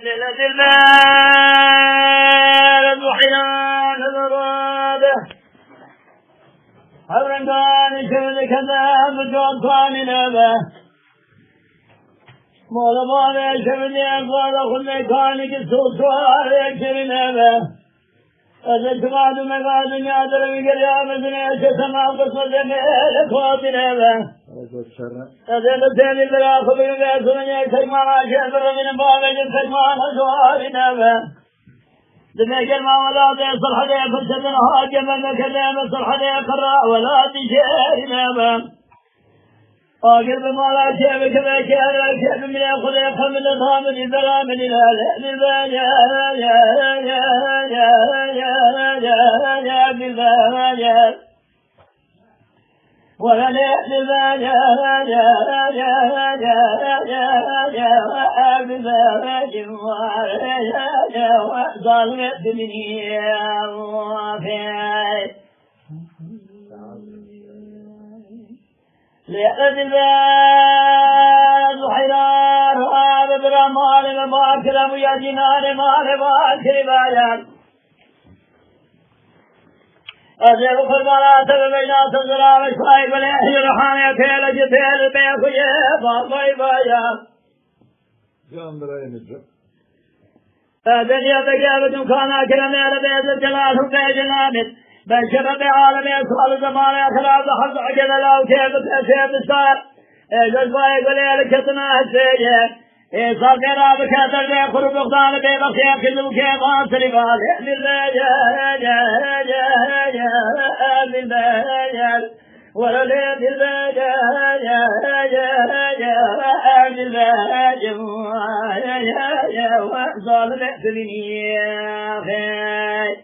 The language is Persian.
ليلة المال وحنان الرابع حبرا كان شمل كذاب جواب كان نبه مولا مولا شمل يقول خل كان كسوس وعليك نبه أزلت بعد مقاد يادر بقرية مزنية سماع قصة جميل اخواتي نبه أزلت سيدي البلاخ بقرية سمنية سجمان عشان برمين بابك سجمان أزواري نبه دميك المعولات يصل حديث فرشدنا هاجما كذاب يصل حديث قراء ولا تشير نبه آخر بمالا شيء بكذا شيء من يأخذ يقم من الضامن البلا من الهل البان يا بالبان ولا للبان يا ظالم الدنيا وفي لأن الباب حيران وهذا برمان الماكر ويجنان مال ماكر بايان أزيب فرمانات ببينات الزرام الشايب والإحي رحاني كيل جتيل بيخ يبا بايان Can Bıray'ın أزيب يتجابة كان أكرمي لبيت الجلال وبيجنامت بشر بعالم يسأل زمان أخلاق حظ عجل الله كيف تأسيب السار جزبا يقول لك تناهسيه صار قراب كاتر بيخر بغضان بيبخي كذب كيف أنصري بالي بالبيجال وللي بالبيجال وظالم احسنني يا خير